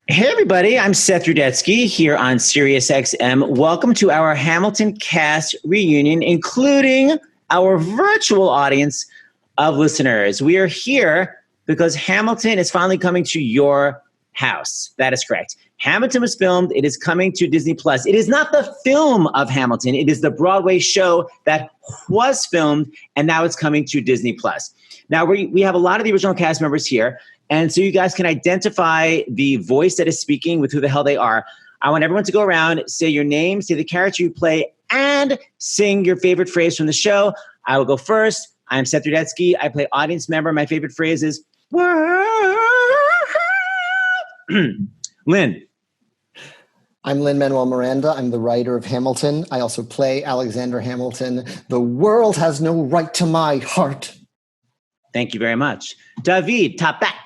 Hey everybody, I'm Seth Rudetsky here on SiriusXM. Welcome to our Hamilton cast reunion, including our virtual audience of listeners. We are here because Hamilton is finally coming to your house. That is correct. Hamilton was filmed. It is coming to Disney+. It is not the film of Hamilton. It is the Broadway show that was filmed, and now it's coming to Disney+. Now, we have a lot of the original cast members here, and so you guys can identify the voice that is speaking with who the hell they are. I want everyone to go around, say your name, say the character you play, and sing your favorite phrase from the show. I will go first. I'm Seth Rudetsky. I play audience member. My favorite phrase is, Lynn. I'm Lin-Manuel Miranda. I'm the writer of Hamilton. I also play Alexander Hamilton. The world has no right to my heart. Thank you very much. David, top that.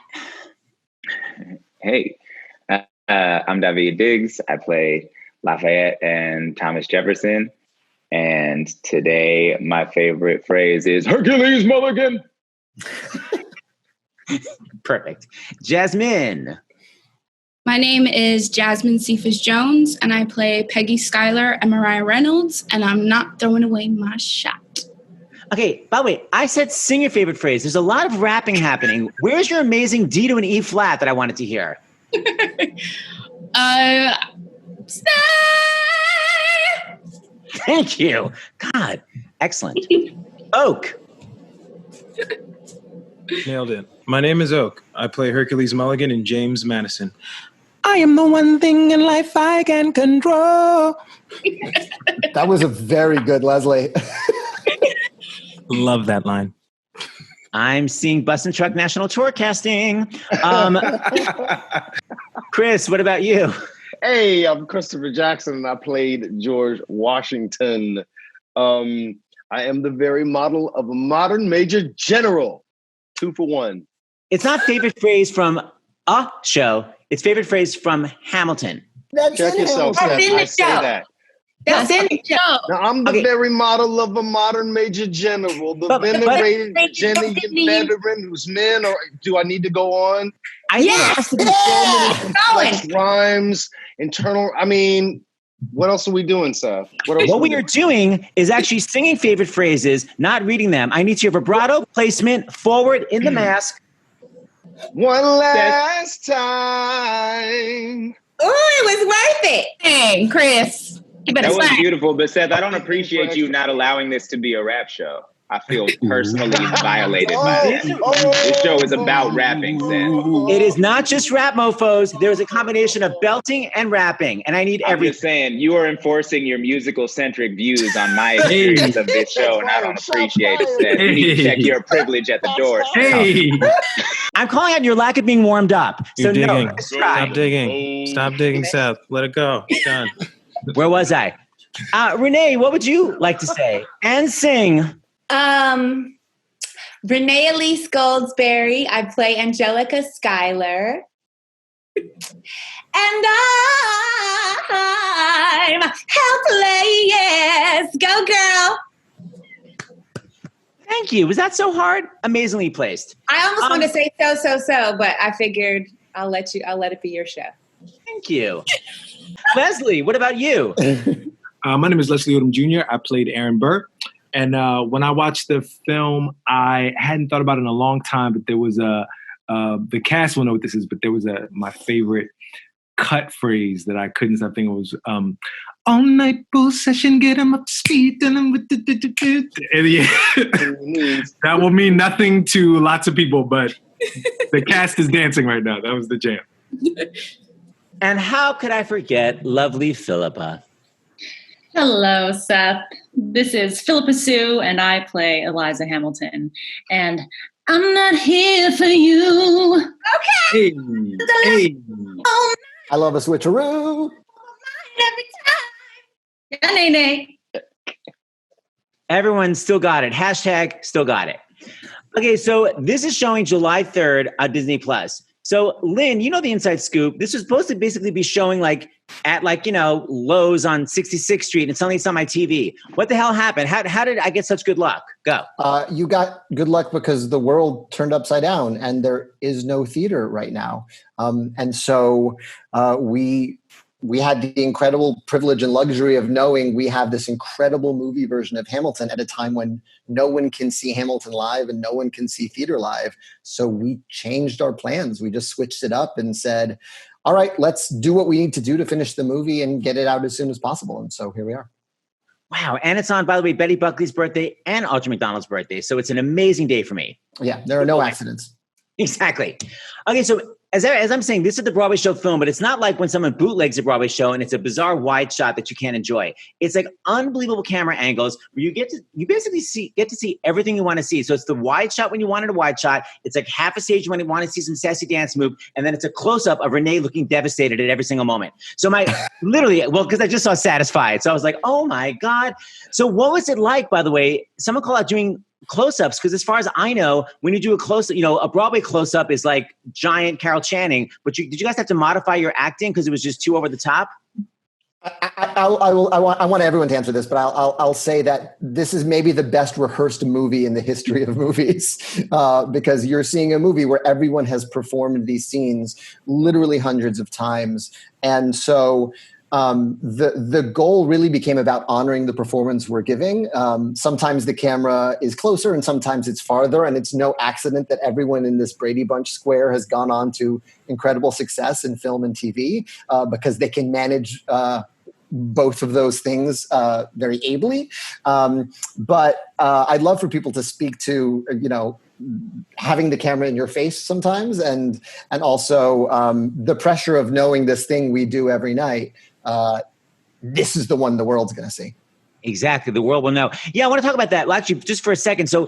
Hey, I'm David Diggs. I play Lafayette and Thomas Jefferson. And today, my favorite phrase is Hercules Mulligan. Perfect. Jasmine. My name is Jasmine Cephas Jones, and I play Peggy Schuyler and Mariah Reynolds, and I'm not throwing away my shot. Okay, by the way, I said sing your favorite phrase. There's a lot of rapping happening. Where's your amazing D to an E flat that I wanted to hear? Stay! Thank you. God, excellent. Oak. Nailed it. My name is Oak. I play Hercules Mulligan and James Madison. I am the one thing in life I can control. That was a very good Leslie. Love that line. I'm seeing Bus and Truck National Tour casting. Chris, what about you? Hey, I'm Christopher Jackson, and I played George Washington. I am the very model of a modern major general. 2 for 1. It's not favorite phrase from a show. It's favorite phrase from Hamilton. That's Check yourself, Seth. I say that. That's in the show. Now, I'm the very model of a modern major general, the venerated genuine veteran whose men are. Do I need to go on? Yes. So many complex rhymes, internal. I mean, what else are we doing, Seth? What we are doing is actually singing favorite phrases, not reading them. I need to hear vibrato, placement, forward in the mask. One last time. Ooh, it was worth it. Hey, Chris. You better That was slap. beautiful, but Seth, I don't appreciate you not allowing this to be a rap show. I feel personally violated by this. This show is about rapping, Seth. It is not just rap, mofos. There's a combination of belting and rapping, and I need I'm everything. just saying, you are enforcing your musical-centric views on my experience of this show, and I don't appreciate it, Seth. You need to check your privilege at the door. Hey! I'm calling out your lack of being warmed up. You're So no, digging. let's try. Stop digging. Stop digging, Seth. Let it go. It's done. Where was I? Renee, what would you like to say and sing? Renée Elise Goldsberry. I play Angelica Schuyler. And I'm helpless. Go, girl. Thank you. Was that so hard? Amazingly placed. I almost want to say so, but I figured I'll let it be your show. Thank you. Leslie, what about you? My name is Leslie Odom Jr. I played Aaron Burr. And when I watched the film, I hadn't thought about it in a long time, but there was the cast will know what this is, but there was my favorite cut phrase that I couldn't stop thinking was, all night bull session, get him up to speed. That will mean nothing to lots of people, but the cast is dancing right now. That was the jam. And how could I forget lovely Phillipa? Hello, Seth. This is Phillipa Soo, and I play Eliza Hamilton. And I'm not here for you. Hey, Okay. hey. I love a switcheroo. Every time. Yeah, Nene. Everyone still got it. Hashtag still got it. Okay, so this is showing July 3rd on Disney+. So, Lynn, you know the inside scoop. This was supposed to basically be showing like at Lowe's on 66th Street, and suddenly it's on my TV. What the hell happened? How did I get such good luck? Go. You got good luck because the world turned upside down, and there is no theater right now. And so we had the incredible privilege and luxury of knowing we have this incredible movie version of Hamilton at a time when no one can see Hamilton live and no one can see theater live. So we changed our plans. We just switched it up and said, all right, let's do what we need to do to finish the movie and get it out as soon as possible. And so here we are. Wow. And it's on, by the way, Betty Buckley's birthday and Audra McDonald's birthday. So it's an amazing day for me. Yeah, there are no accidents. Exactly. Okay, so as I'm saying, this is the Broadway show film, but it's not like when someone bootlegs a Broadway show and it's a bizarre wide shot that you can't enjoy. It's like unbelievable camera angles where you basically get to see everything you want to see. So it's the wide shot when you wanted a wide shot. It's like half a stage when you want to see some sassy dance move, and then it's a close up of Renee looking devastated at every single moment. So because I just saw Satisfied, so I was like, oh my God. So what was it like, by the way? Someone call out doing close-ups, because as far as I know, when you do a close-up, a Broadway close-up is like giant Carol Channing, but did you guys have to modify your acting because it was just too over the top? I want everyone to answer this, but I'll say that this is maybe the best rehearsed movie in the history of movies, because you're seeing a movie where everyone has performed these scenes literally hundreds of times. And so the goal really became about honoring the performance we're giving. Sometimes the camera is closer and sometimes it's farther, and it's no accident that everyone in this Brady Bunch square has gone on to incredible success in film and TV, because they can manage both of those things very ably. But I'd love for people to speak to, having the camera in your face sometimes, and also the pressure of knowing this thing we do every night. This is the one the world's going to see. Exactly. The world will know. Yeah. I want to talk about that. Well, actually, just for a second. So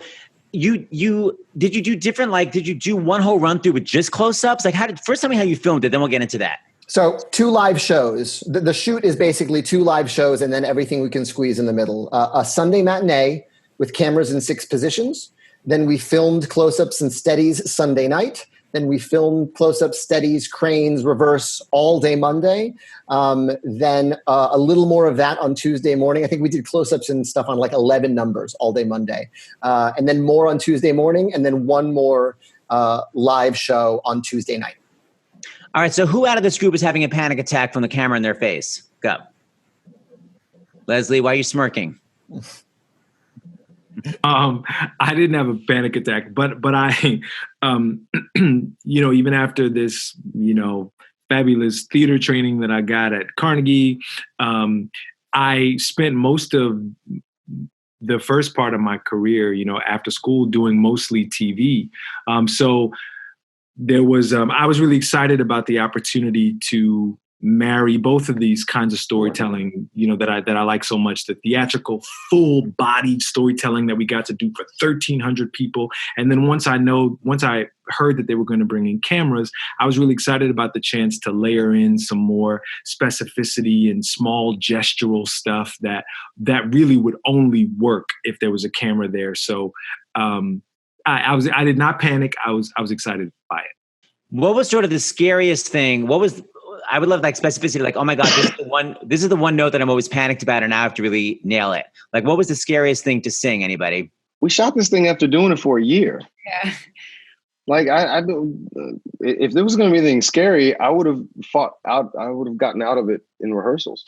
did you do one whole run through with just close-ups? Like first tell me how you filmed it, then we'll get into that. So 2 live shows. The shoot is basically 2 live shows and then everything we can squeeze in the middle. A Sunday matinee with cameras in 6 positions. Then we filmed close-ups and steadies Sunday night. Then we filmed close-ups, steadies, cranes, reverse all day Monday. Then a little more of that on Tuesday morning. I think we did close-ups and stuff on like 11 numbers all day Monday. And then more on Tuesday morning, and then one more live show on Tuesday night. All right, so who out of this group is having a panic attack from the camera in their face? Go. Leslie, why are you smirking? I didn't have a panic attack, but I, even after this, fabulous theater training that I got at Carnegie, I spent most of the first part of my career, after school doing mostly TV. So there was, I was really excited about the opportunity to marry both of these kinds of storytelling, that I like so much, the theatrical, full-bodied storytelling that we got to do for 1,300 people. And then once I heard that they were going to bring in cameras, I was really excited about the chance to layer in some more specificity and small gestural stuff that really would only work if there was a camera there. So I did not panic. I was excited by it. What was sort of the scariest thing? I would love like specificity, like, oh my God, this is the one note that I'm always panicked about and now I have to really nail it. Like, what was the scariest thing to sing? Anybody? We shot this thing after doing it for a year. Yeah. Like if there was going to be anything scary, I would have fought out. I would have gotten out of it in rehearsals.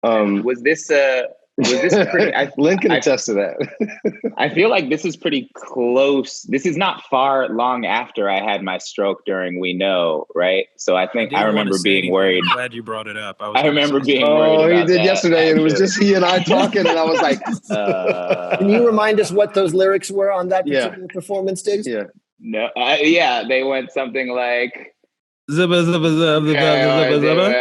Was this pretty? Lynn can attest to that. I feel like this is pretty close. This is not long after I had my stroke during We Know, right? So I think I remember being worried. I'm glad you brought it up. I remember being worried. Oh, he about did that. yesterday, and it was just he and I talking, and I was like, Can you remind us what those lyrics were on that particular performance, Diggs? Yeah. No, they went something like, Zubba, zubba, zubba, zubba, zubba.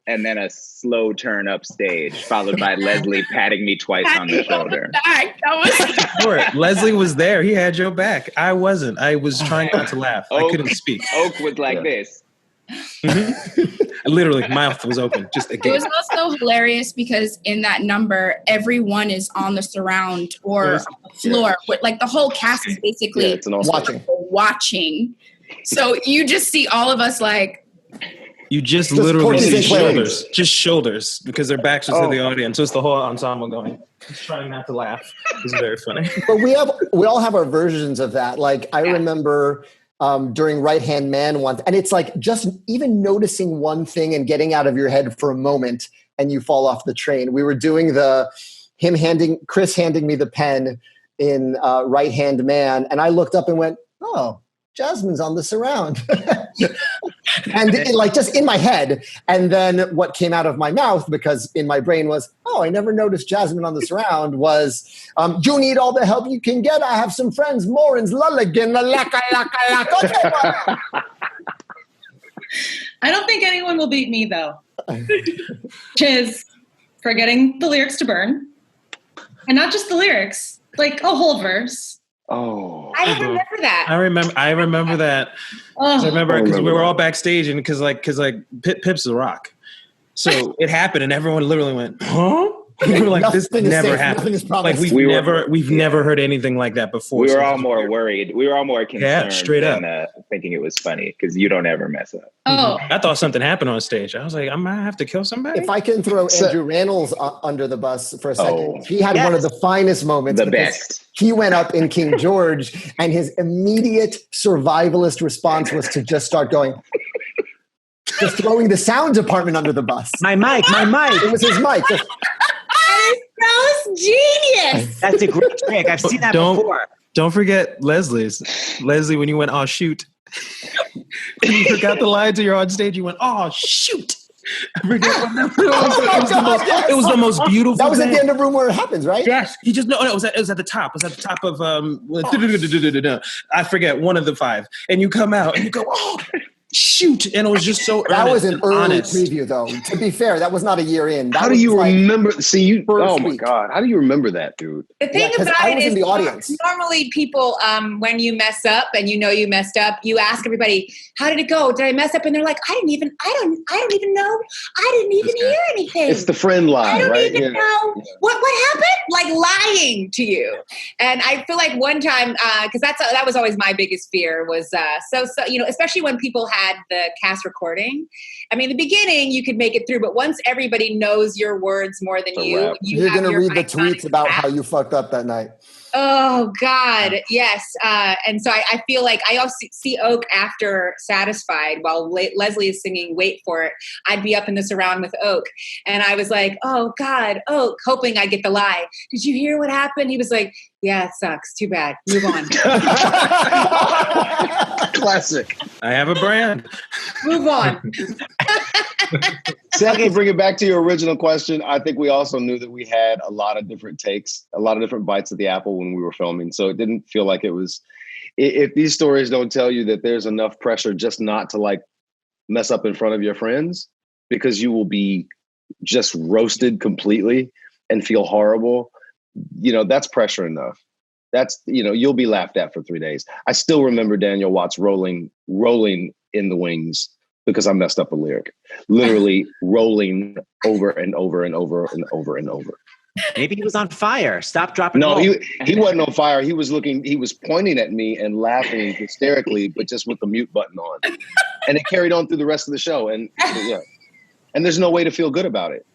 And then a slow turn upstage, followed by Leslie patting me twice on the shoulder. Sure. Leslie was there. He had your back. I wasn't. I was trying not to laugh. I couldn't speak. Oak was like this. Literally, mouth was open. Just again. It was also hilarious because in that number, everyone is on the surround or on the floor. Like the whole cast is basically watching. watching. So you just see all of us like. You just literally see shoulders, because their backs are to the audience. So it's the whole ensemble going, trying not to laugh. It's very funny. But we all have our versions of that. Like I remember during Right Hand Man once, and it's like just even noticing one thing and getting out of your head for a moment, and you fall off the train. We were doing Chris handing me the pen in Right Hand Man, and I looked up and went, oh, Jasmine's on the surround. And just in my head. And then what came out of my mouth, because in my brain was, oh, I never noticed Jasmine on the surround, was, you need all the help you can get. I have some friends, Morins, Lulligan, Laka. I don't think anyone will beat me, though. Which is forgetting the lyrics to Burn. And not just the lyrics, like a whole verse. Oh, I don't remember that. I remember that. I remember because we were all backstage, and because Pip's a rock, so it happened, and everyone literally went, "Huh?" We were like, "This never happened." Like we've never heard anything like that before. We were all more worried. We were all more concerned. Yeah, straight up, thinking it was funny because you don't ever mess up. Oh, I thought something happened on stage. I was like, I might have to kill somebody. If I can throw Andrew Reynolds under the bus for a second, he had one of the finest moments. The best. He went up in King George, and his immediate survivalist response was to just start going, just throwing the sound department under the bus. My mic. It was his mic. Just, that is genius. That's a great trick. I've seen that before. Don't forget Leslie's. Leslie, when you went, oh, shoot. When you forgot the lines and you're on stage, you went, oh, shoot. I forget what that was. It was the most beautiful That was thing. at the end of Room Where It Happens, right? Yes. He just, no, it was at the top. It was at the top of, I forget, one of the five. And you come out and you go, oh, shoot. And it was just so That was an early honest. preview, though. To be fair, that was not a year in. How do you remember? See, you. Oh my week. God! How do you remember that, dude? The thing Yeah, 'cause about I it was is in the audience. normally people, when you mess up and you know you messed up, you ask everybody, "How did it go? Did I mess up?" And they're like, "I don't even know. I didn't even hear anything. It's the friend lie, I don't right? even know what happened." Like lying to you. And I feel like one time, because that was always my biggest fear was especially when people had the cast recording. I mean, in the beginning you could make it through, but once everybody knows your words more than you're going to read the tweets about how you fucked up that night. Oh God, yes. And so I feel like I also see Oak after Satisfied while Leslie is singing Wait For It. I'd be up in the surround with Oak. And I was like, oh God, Oak, hoping I get the lie. Did you hear what happened? He was like, yeah, it sucks. Too bad. Move on. Classic. I have a brand. Move on. Seth, to bring it back to your original question, I think we also knew that we had a lot of different takes, a lot of different bites of the apple when we were filming. So it didn't feel like it was, if these stories don't tell you that there's enough pressure just not to like mess up in front of your friends, because you will be just roasted completely and feel horrible, that's pressure enough. That's, you'll be laughed at for 3 days. I still remember Daniel Watts rolling in the wings because I messed up a lyric, literally rolling over and over and over and over and over. Maybe he was on fire. Stop, drop, and No, roll. he wasn't on fire. He was pointing at me and laughing hysterically, but just with the mute button on. And it carried on through the rest of the show. And and there's no way to feel good about it.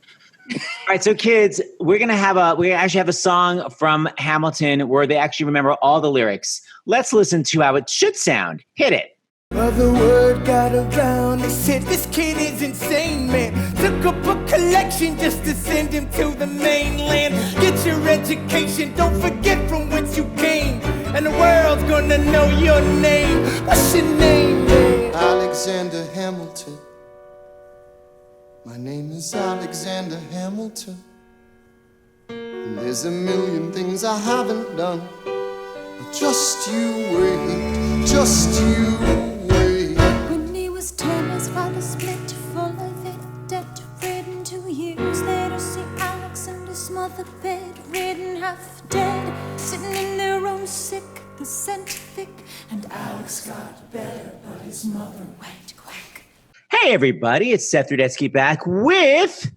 All right, so kids, we actually have a song from Hamilton where they actually remember all the lyrics. Let's listen to how it should sound. Hit it. Well, the word got around, they said this kid is insane, man. Took up a collection just to send him to the mainland. Get your education, don't forget from whence you came. And the world's gonna know your name. What's your name, man? Alexander Hamilton. My name is Alexander Hamilton. And there's a million things I haven't done. But just you wait, just you wait. When he was 10, his father split full of it, debt-ridden. 2 years later, see Alex and his mother bedridden, half dead, sitting in their own sick, the scientific. And Alex got better, but his mother went quack. Hey, everybody, it's Seth Rudetsky back with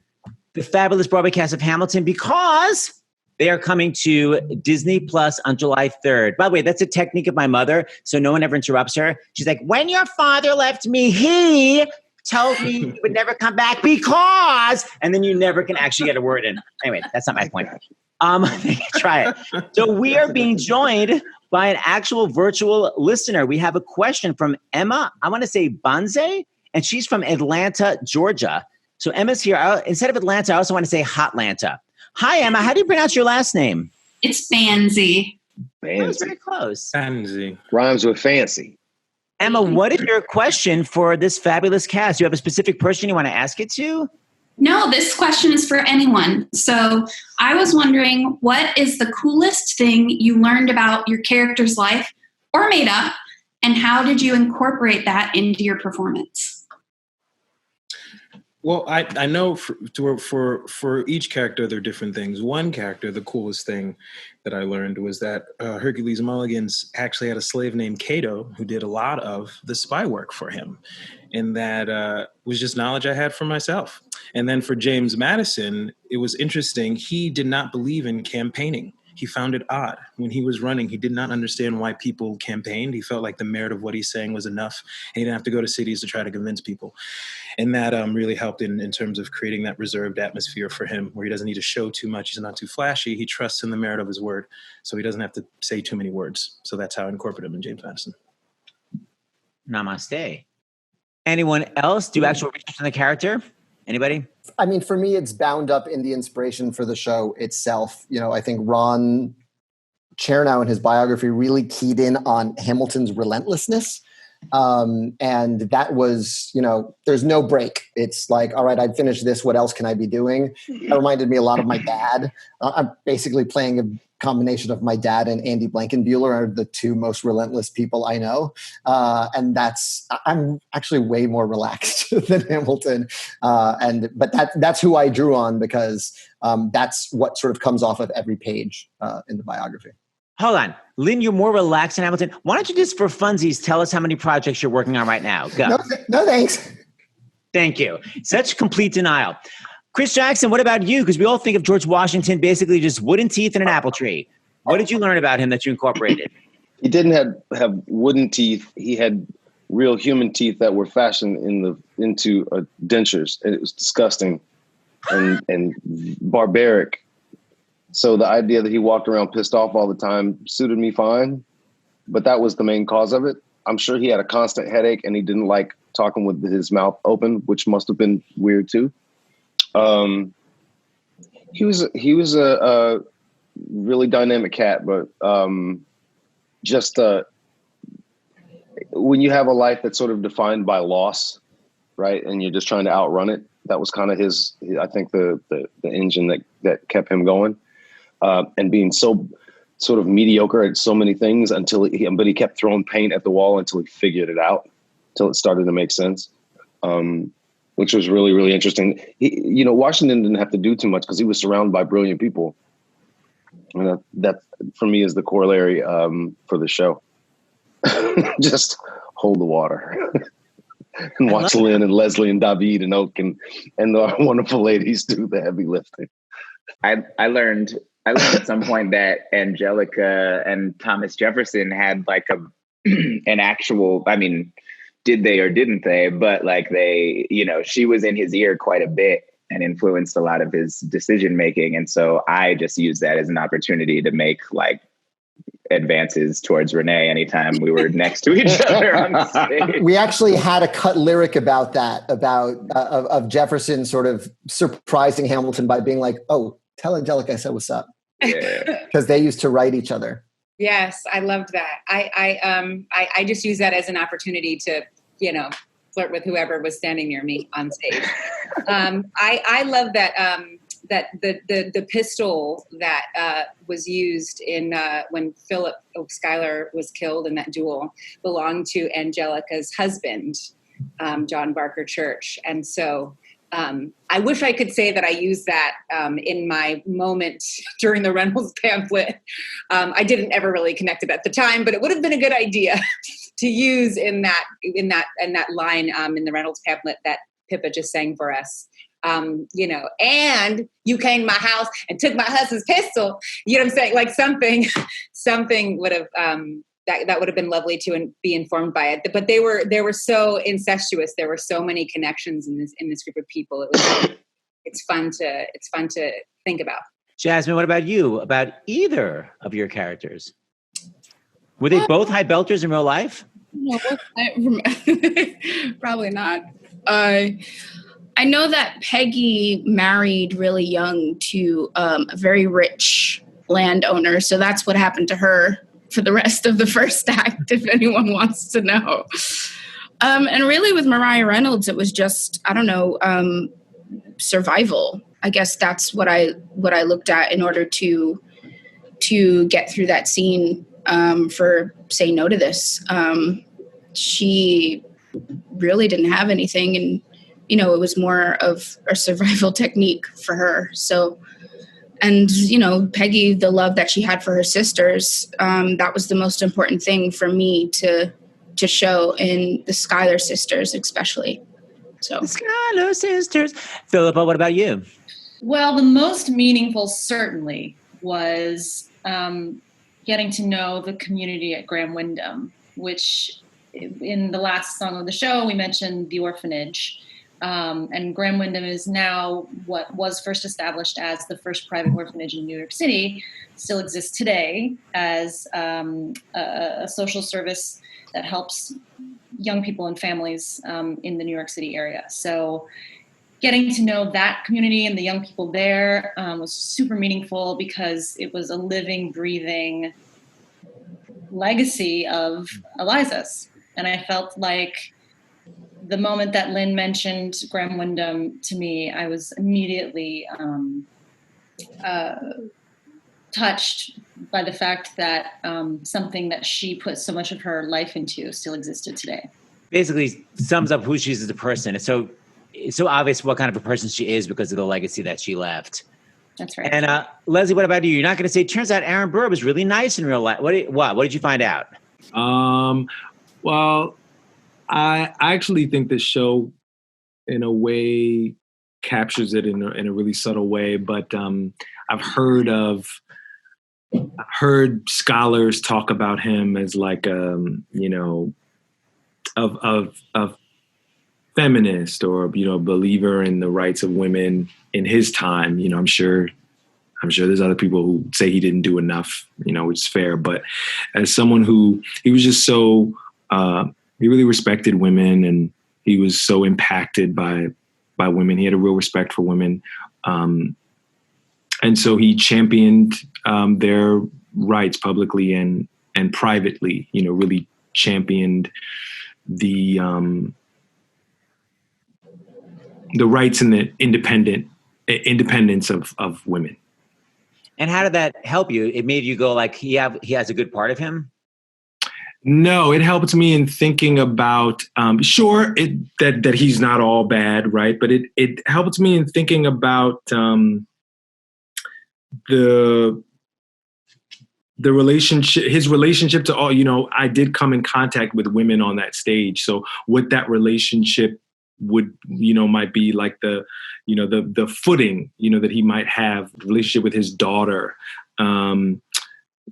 the fabulous Broadway cast of Hamilton, because They are coming to Disney Plus on July 3rd. By the way, that's a technique of my mother, so no one ever interrupts her. She's like, when your father left me, he told me he would never come back because, and then you never can actually get a word in. Anyway, that's not my point. Try it. So we are being joined by an actual virtual listener. We have a question from Emma, I want to say Banze, and she's from Atlanta, Georgia. So Emma's here. Instead of Atlanta, I also want to say Hotlanta. Hi, Emma. How do you pronounce your last name? It's Fancy. That was very close. Fancy. Rhymes with fancy. Emma, what is your question for this fabulous cast? Do you have a specific person you want to ask it to? No, this question is for anyone. So I was wondering, what is the coolest thing you learned about your character's life or made up, and how did you incorporate that into your performance? Well, I know for each character, there are different things. One character, the coolest thing that I learned was that Hercules Mulligan's actually had a slave named Cato who did a lot of the spy work for him. And that was just knowledge I had for myself. And then for James Madison, it was interesting. He did not believe in campaigning. He found it odd. When he was running, he did not understand why people campaigned. He felt like the merit of what he's saying was enough. And he didn't have to go to cities to try to convince people. And that really helped in terms of creating that reserved atmosphere for him, where he doesn't need to show too much. He's not too flashy. He trusts in the merit of his word. So he doesn't have to say too many words. So that's how I incorporated him in James Madison. Namaste. Anyone else do actual research on the character? Anybody? I mean, for me, it's bound up in the inspiration for the show itself. You know, I think Ron Chernow in his biography really keyed in on Hamilton's relentlessness. And that was, you know, there's no break. It's like, all right, I'd finished this. What else can I be doing? That reminded me a lot of my dad. I'm basically playing a combination of my dad and Andy Blankenbuehler are the two most relentless people I know. And I'm actually way more relaxed than Hamilton. But that's who I drew on because that's what sort of comes off of every page in the biography. Hold on. Lynn, you're more relaxed than Hamilton. Why don't you just, for funsies, tell us how many projects you're working on right now? Go. No, thanks. Thank you. Such complete denial. Chris Jackson, what about you? Because we all think of George Washington basically just wooden teeth and an apple tree. What did you learn about him that you incorporated? He didn't have wooden teeth. He had real human teeth that were fashioned into dentures. And it was disgusting and barbaric. So the idea that he walked around pissed off all the time suited me fine, but that was the main cause of it. I'm sure he had a constant headache and he didn't like talking with his mouth open, which must have been weird too. He was a really dynamic cat, but just when you have a life that's sort of defined by loss, right, and you're just trying to outrun it, that was kind of I think the engine that kept him going. And being so sort of mediocre at so many things but he kept throwing paint at the wall until he figured it out, until it started to make sense, which was really, really interesting. Washington didn't have to do too much because he was surrounded by brilliant people. And that for me is the corollary for the show. Just hold the water and watch Lynn and Leslie and David and Oak and the wonderful ladies do the heavy lifting. I learned at some point that Angelica and Thomas Jefferson had like an actual, I mean, did they or didn't they? But like she was in his ear quite a bit and influenced a lot of his decision making. And so I just used that as an opportunity to make like advances towards Renee anytime we were next to each other on stage. We actually had a cut lyric about that, of Jefferson sort of surprising Hamilton by being like, "Oh, tell Angelica I said what's up," because they used to write each other. Yes, I loved that. I just used that as an opportunity to, flirt with whoever was standing near me on stage. I love that that the pistol that was used in when Philip Schuyler was killed in that duel belonged to Angelica's husband, John Barker Church, and so. I wish I could say that I used that in my moment during the Reynolds pamphlet. I didn't ever really connect it at the time, but it would have been a good idea to use in that line in the Reynolds pamphlet that Pippa just sang for us. you know, and you came to my house and took my husband's pistol. You know what I'm saying? Like something would have, that would have been lovely to be informed by it. But they were so incestuous. There were so many connections in this group of people. It's fun to think about. Jasmine, what about you? About either of your characters? Were they both high belters in real life? No, probably not. I know that Peggy married really young to a very rich landowner, so that's what happened to her for the rest of the first act, if anyone wants to know. And really with Mariah Reynolds, it was just, I don't know, survival. I guess that's what I looked at in order to get through that scene for Say No to This. She really didn't have anything, and you know, it was more of a survival technique for her. So, and you know, Peggy, the love that she had for her sisters, that was the most important thing for me to show in the Schuyler sisters, especially. So, the Schuyler sisters. Phillipa, what about you? Well, the most meaningful certainly was getting to know the community at Graham Windham, which in the last song of the show, we mentioned the orphanage. And Graham Windham is now what was first established as the first private orphanage in New York City, still exists today as a social service that helps young people and families in the New York City area. So getting to know that community and the young people there was super meaningful because it was a living, breathing legacy of Eliza's. And I felt like the moment that Lynn mentioned Graham Windham to me, I was immediately touched by the fact that something that she put so much of her life into still existed today. Basically sums up who she is as a person. It's so obvious what kind of a person she is because of the legacy that she left. That's right. And Leslie, what about you? You're not going to say, turns out Aaron Burr was really nice in real life. What did you find out? Well, I actually think the show, in a way, captures it in a really subtle way. But I've heard scholars talk about him as like of feminist or believer in the rights of women in his time. I'm sure there's other people who say he didn't do enough. Which is fair. But as someone he was just so. He really respected women, and he was so impacted by women. He had a real respect for women. And so he championed their rights publicly and privately, really championed the rights and the independence of women. And how did that help you? It made you go like, he has a good part of him? No, it helped me in thinking about, that he's not all bad, right? But it helped me in thinking about the relationship, his relationship to all, I did come in contact with women on that stage. So what that relationship would, might be like the footing, that he might have, the relationship with his daughter,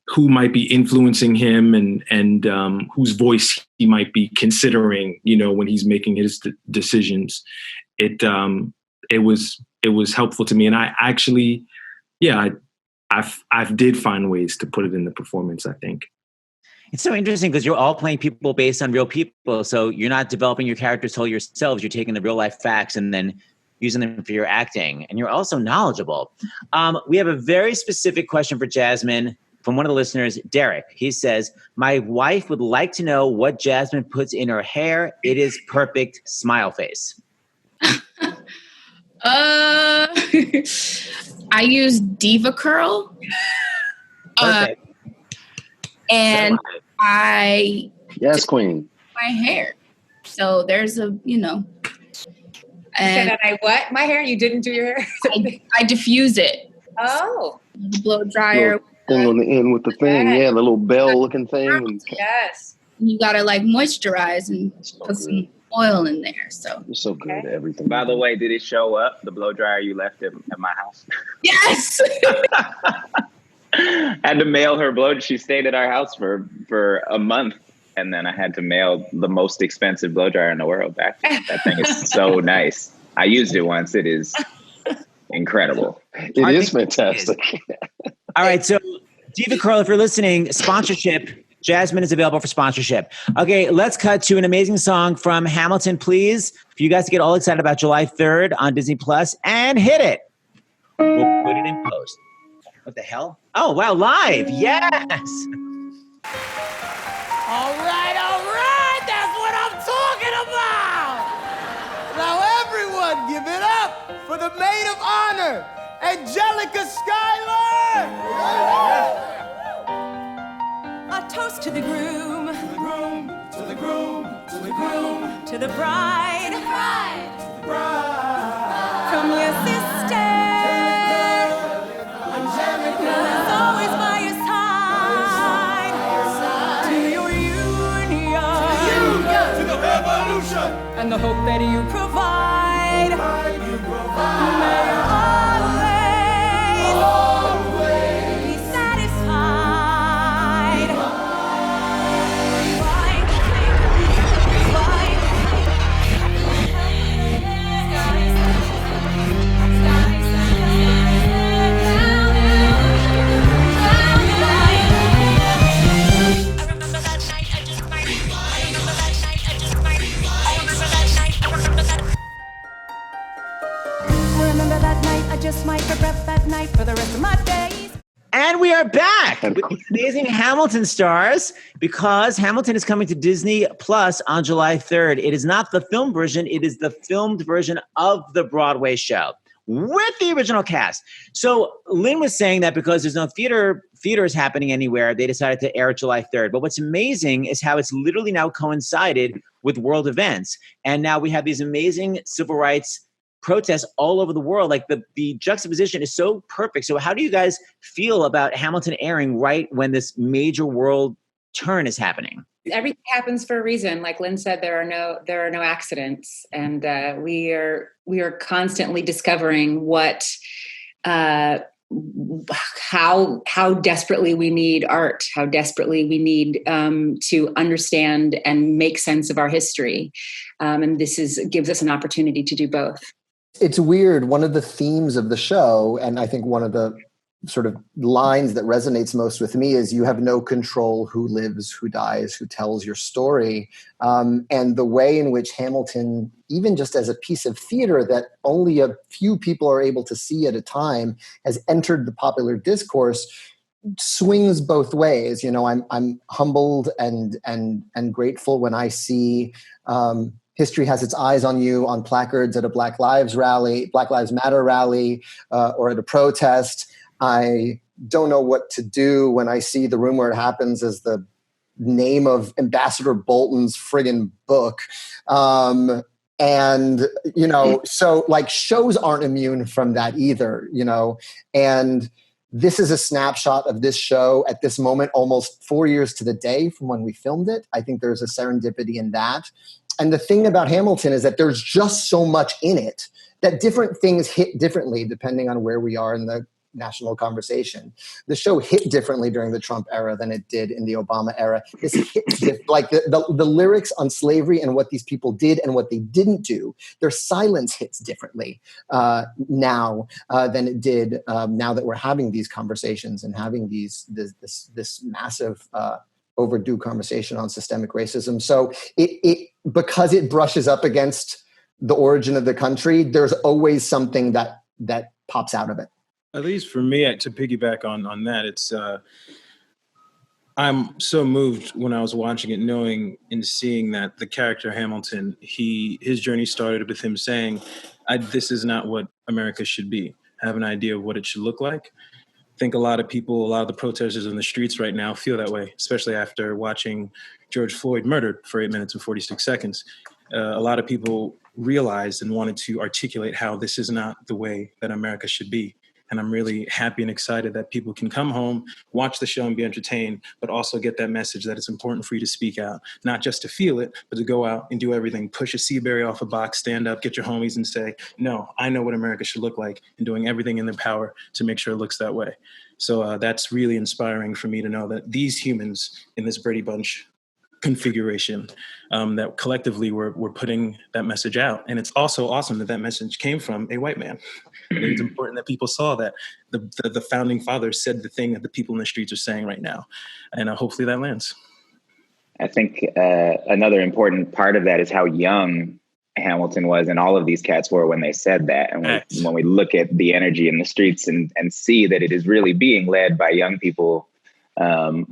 who might be influencing him and whose voice he might be considering, when he's making his decisions. It was helpful to me. And I actually, I did find ways to put it in the performance, I think. It's so interesting because you're all playing people based on real people. So you're not developing your characters whole yourselves. You're taking the real life facts and then using them for your acting. And you're also knowledgeable. We have a very specific question for Jasmine from one of the listeners, Derek. He says, my wife would like to know what Jasmine puts in her hair. It is perfect, smile face. I use Diva Curl. Perfect. And Yes, queen. My hair. So there's a. And said I what? My hair? You didn't do your hair? I diffuse it. Oh. The blow dryer. Thing on the end with the thing, the little bell looking thing. Yes. You gotta moisturize and put some oil in there. So You're so good at everything. By the way, did it show up, the blow dryer you left at my house? Yes. Had to mail her blow. She stayed at our house for a month, and then I had to mail the most expensive blow dryer in the world back. That thing is so nice. I used it once. It is incredible. It is fantastic. All right, so Diva Curl, if you're listening, sponsorship. Jasmine is available for sponsorship. Okay, let's cut to an amazing song from Hamilton, please. For you guys to get all excited about July 3rd on Disney Plus, and hit it. We'll put it in post. What the hell? Oh, wow, live. Yes. All right, that's what I'm talking about. Now everyone give it up for the maid of honor, Angelica Schuyler. A toast to the groom, To the groom, to the groom, to the groom, to the bride, to the bride. from your sister, Angelica, who's always by your side, to your union, to the revolution. and the hope that you provide. You provide. May you always be satisfied. I remember that night, I just might regret that night for the rest of my days. And we are back with the amazing Hamilton stars, because Hamilton is coming to Disney Plus on July 3rd. It is not the film version. It is the filmed version of the Broadway show with the original cast. So Lynn was saying that because there's no theaters happening anywhere, they decided to air it July 3rd. But what's amazing is how it's literally now coincided with world events. And now we have these amazing civil rights protests all over the world. Like the juxtaposition is so perfect. So how do you guys feel about Hamilton airing right when this major world turn is happening? Everything happens for a reason. Like Lynn said, there are no accidents, and we are constantly discovering how desperately we need art, how desperately we need to understand and make sense of our history, and this gives us an opportunity to do both. It's weird. One of the themes of the show, and I think one of the sort of lines that resonates most with me, is you have no control who lives, who dies, who tells your story. And the way in which Hamilton, even just as a piece of theater that only a few people are able to see at a time, has entered the popular discourse, swings both ways. You know, I'm humbled and grateful when I see history has its eyes on you on placards at a Black Lives Matter rally, or at a protest. I don't know what to do when I see the room where it happens as the name of Ambassador Bolton's friggin' book. And, you know, so like shows aren't immune from that either, you know, and this is a snapshot of this show at this moment, almost 4 years to the day from when we filmed it. I think there's a serendipity in that. And the thing about Hamilton is that there's just so much in it that different things hit differently depending on where we are in the national conversation. The show hit differently during the Trump era than it did in the Obama era. This hit like the lyrics on slavery and what these people did and what they didn't do. Their silence hits differently now than it did now that we're having these conversations and having this massive overdue conversation on systemic racism. So it because it brushes up against the origin of the country, there's always something that pops out of it. At least for me, to piggyback on that, it's I'm so moved when I was watching it, knowing and seeing that the character Hamilton, his journey started with him saying, "This is not what America should be. I have an idea of what it should look like." I think a lot of the protesters in the streets right now feel that way, especially after watching George Floyd murdered for 8 minutes and 46 seconds. A lot of people realized and wanted to articulate how this is not the way that America should be. And I'm really happy and excited that people can come home, watch the show and be entertained, but also get that message that it's important for you to speak out, not just to feel it, but to go out and do everything. Push a Seaberry off a box, stand up, get your homies and say, no, I know what America should look like, and doing everything in their power to make sure it looks that way. So that's really inspiring for me to know that these humans in this Brady Bunch configuration, that collectively we're putting that message out. And it's also awesome that that message came from a white man. It's important that people saw that the founding fathers said the thing that the people in the streets are saying right now. And hopefully that lands. I think another important part of that is how young Hamilton was and all of these cats were when they said that. And when we look at the energy in the streets and see that it is really being led by young people,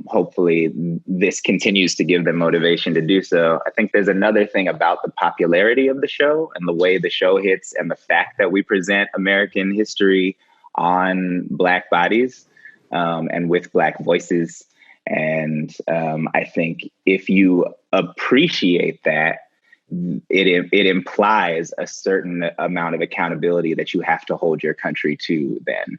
hopefully this continues to give them motivation to do so. I think there's another thing about the popularity of the show and the way the show hits and the fact that we present American history on Black bodies and with Black voices. And I think if you appreciate that, it implies a certain amount of accountability that you have to hold your country to then.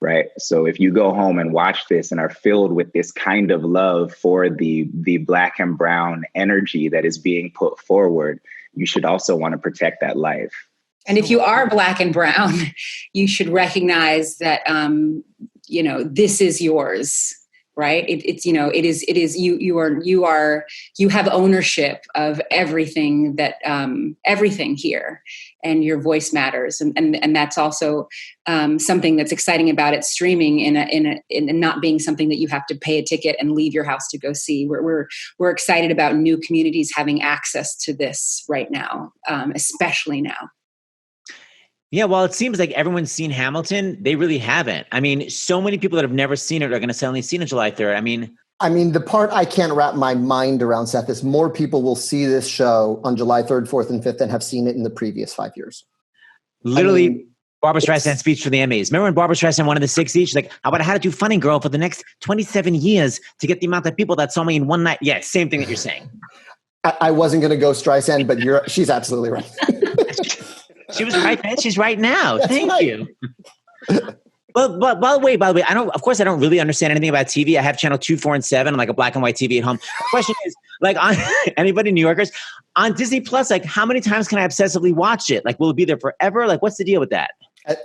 Right. So if you go home and watch this and are filled with this kind of love for the Black and brown energy that is being put forward, you should also want to protect that life. And if you are Black and brown, you should recognize that, this is yours. Right. It is you have ownership of everything everything here, and your voice matters. And that's also something that's exciting about it streaming in not being something that you have to pay a ticket and leave your house to go see. We're excited about new communities having access to this right now, especially now. Yeah, well, it seems like everyone's seen Hamilton. They really haven't. I mean, so many people that have never seen it are going to suddenly see it on July 3rd. I mean, the part I can't wrap my mind around, Seth, is more people will see this show on July 3rd, 4th, and 5th than have seen it in the previous 5 years. Literally, Barbra Streisand's speech for the Emmys. Remember when Barbra Streisand won the 6 each? She's like, how about I had to do Funny Girl for the next 27 years to get the amount of people that saw me in one night? Yeah, same thing that you're saying. I wasn't going to go Streisand, but she's absolutely right. She was right then. She's right now. Thank you. But by the way, I don't really understand anything about TV. I have channel 2, 4, and 7, like a black and white TV at home. The question is, like, on anybody New Yorkers on Disney Plus, like, how many times can I obsessively watch it? Like, will it be there forever? Like, what's the deal with that?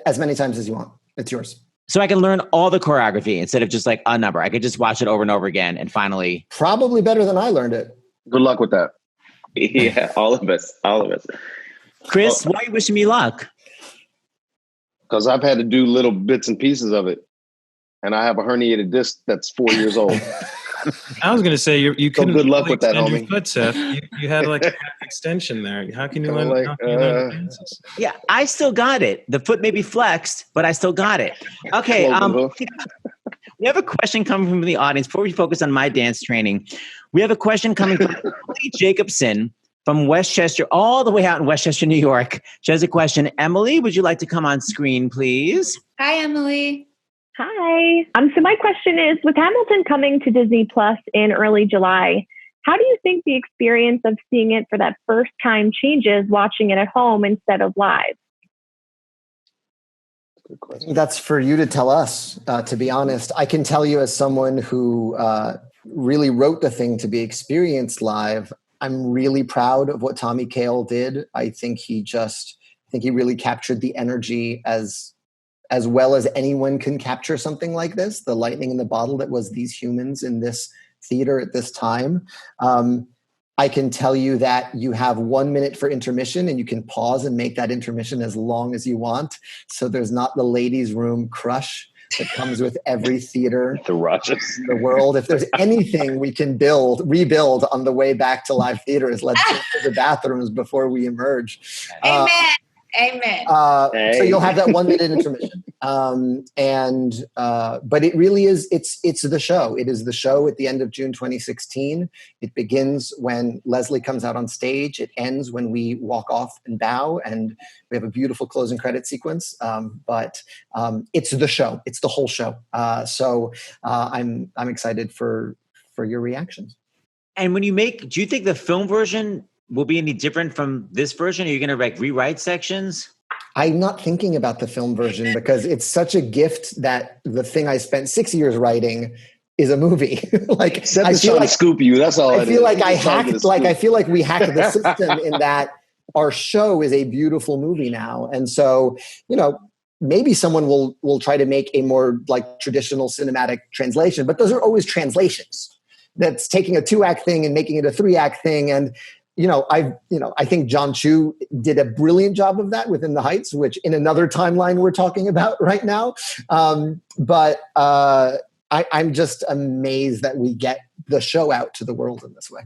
As many times as you want. It's yours. So I can learn all the choreography instead of just like a number. I could just watch it over and over again and finally. Probably better than I learned it. Good luck with that. Yeah, all of us. Chris, why are you wishing me luck? Because I've had to do little bits and pieces of it. And I have a herniated disc that's 4 years old. I was going to say, you couldn't good luck with that, extend homie. your foot, Seth. You had like a half extension there. How can you learn the dances? Yeah, I still got it. The foot may be flexed, but I still got it. Okay. We have a question coming from the audience. Before we focus on my dance training, we have a question coming from Emily Jacobson from Westchester, all the way out in Westchester, New York. She has a question. Emily, would you like to come on screen, please? Hi, Emily. Hi. So my question is, with Hamilton coming to Disney Plus in early July, how do you think the experience of seeing it for that first time changes watching it at home instead of live? That's for you to tell us, to be honest. I can tell you as someone who really wrote the thing to be experienced live, I'm really proud of what Tommy Kail did. I think he really captured the energy as well as anyone can capture something like this, the lightning in the bottle that was these humans in this theater at this time. I can tell you that you have 1 minute for intermission and you can pause and make that intermission as long as you want. So there's not the ladies' room crush that comes with every theater the rushes in the world. If there's anything we can rebuild on the way back to live theater is let's go to the bathrooms before we emerge. Amen. Amen. So you'll have that 1 minute intermission. But it really is, it's the show. It is the show at the end of June 2016. It begins when Leslie comes out on stage. It ends when we walk off and bow, and we have a beautiful closing credit sequence. But it's the show. It's the whole show. So I'm excited for your reactions. And when do you think the film version will be any different from this version? Are you going to rewrite sections? I'm not thinking about the film version because it's such a gift that the thing I spent 6 years writing is a movie. Like Seth is trying to scoop you. That's all. I feel like I hacked. Like I feel like we hacked the system in that our show is a beautiful movie now, and so maybe someone will try to make a more like traditional cinematic translation, but those are always translations. That's taking a 2-act thing and making it a 3-act thing, and I think John Chu did a brilliant job of that within The Heights, which in another timeline we're talking about right now. But I'm just amazed that we get the show out to the world in this way.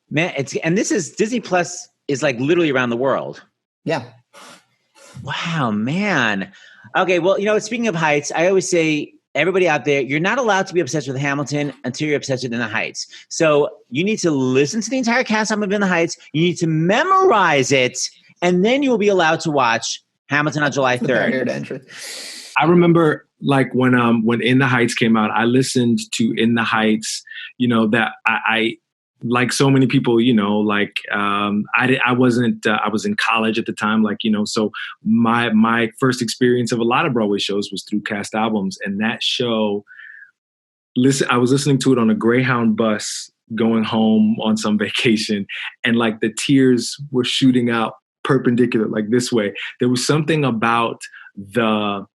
Man, this is Disney Plus is like literally around the world. Yeah. Wow, man. Okay, well, speaking of Heights, I always say, everybody out there, you're not allowed to be obsessed with Hamilton until you're obsessed with In the Heights. So you need to listen to the entire cast album of In the Heights. You need to memorize it, and then you will be allowed to watch Hamilton on July 3rd. I remember like when In the Heights came out, I listened to In the Heights, that I like so many people, I was in college at the time, so my first experience of a lot of Broadway shows was through cast albums. And that show, I was listening to it on a Greyhound bus going home on some vacation, and like the tears were shooting out perpendicular, like this way. There was something about the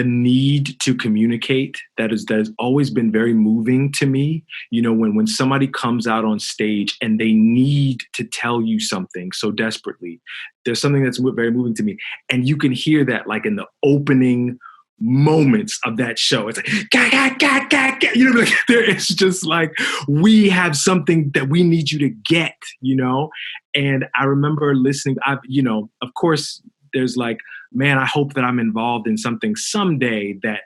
need to communicate that has always been very moving to me. When somebody comes out on stage and they need to tell you something so desperately, there's something that's very moving to me. And you can hear that like in the opening moments of that show. It's like, it's just like, we have something that we need you to get, And I remember listening, of course, there's like, man, I hope that I'm involved in something someday that,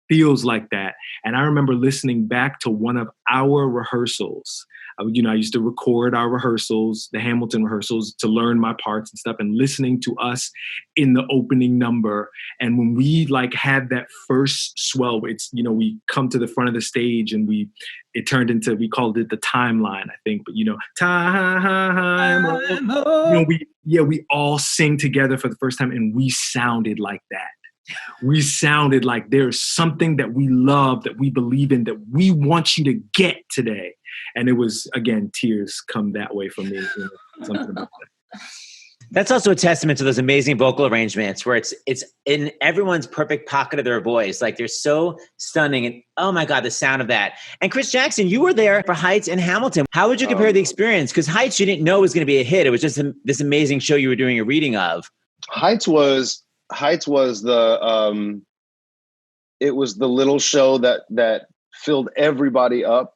feels like that. And I remember listening back to one of our rehearsals. I used to record our rehearsals, the Hamilton rehearsals, to learn my parts and stuff, and listening to us in the opening number. And when we like had that first swell, it's, we come to the front of the stage and it turned into, we called it the timeline, I think, but we all sing together for the first time, and we sounded like that. We sounded like there's something that we love, that we believe in, that we want you to get today. And it was, again, tears come that way for me. Something about that. That's also a testament to those amazing vocal arrangements where it's in everyone's perfect pocket of their voice. Like they're so stunning. And oh my God, the sound of that. And Chris Jackson, you were there for Heights and Hamilton. How would you compare the experience? Because Heights, you didn't know was going to be a hit. It was just this amazing show you were doing a reading of. Heights was the it was the little show that filled everybody up.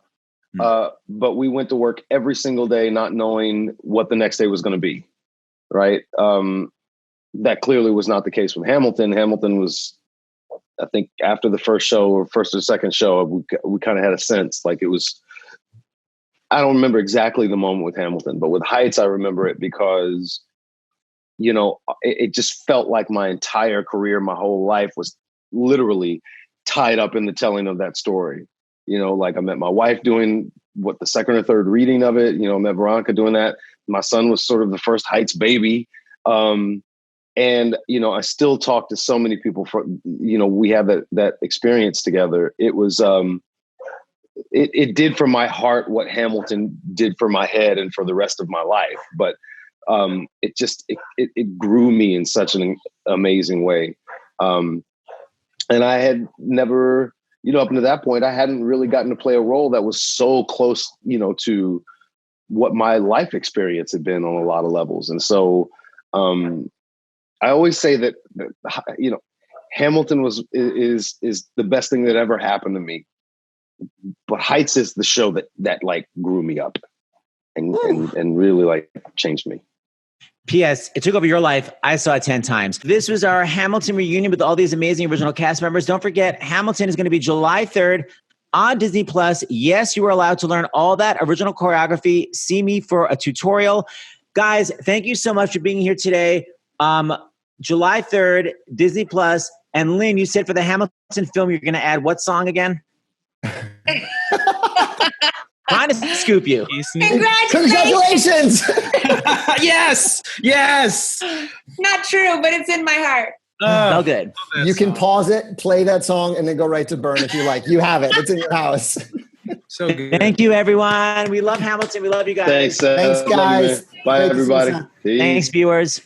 But we went to work every single day not knowing what the next day was going to be. Right. That clearly was not the case with Hamilton. Hamilton was, I think, after the first show or first or second show, we kind of had a sense like it was. I don't remember exactly the moment with Hamilton, but with Heights, I remember it because, it just felt like my entire career, my whole life was literally tied up in the telling of that story. Like I met my wife doing the second or third reading of it. I met Veronica doing that. My son was sort of the first Heights baby. And, I still talk to so many people we have that experience together. It was, it did for my heart what Hamilton did for my head and for the rest of my life. But it grew me in such an amazing way. And I had never, up until that point, I hadn't really gotten to play a role that was so close, to what my life experience had been on a lot of levels. And so I always say that Hamilton is the best thing that ever happened to me. But Heights is the show that like grew me up and really like changed me. P.S. It took over your life. I saw it 10 times. This was our Hamilton reunion with all these amazing original cast members. Don't forget, Hamilton is going to be July 3rd on Disney Plus. Yes, you are allowed to learn all that original choreography. See me for a tutorial. Guys, thank you so much for being here today. July 3rd, Disney Plus. And Lynn, you said for the Hamilton film, you're going to add what song again? Trying to scoop you. Congratulations! Yes. Not true, but it's in my heart. Oh, good. You can pause it, play that song, and then go right to burn if you like. You have it. It's in your house. So good. Thank you, everyone. We love Hamilton. We love you guys. Thanks, Thanks, guys. Bye, everybody. Thanks, viewers.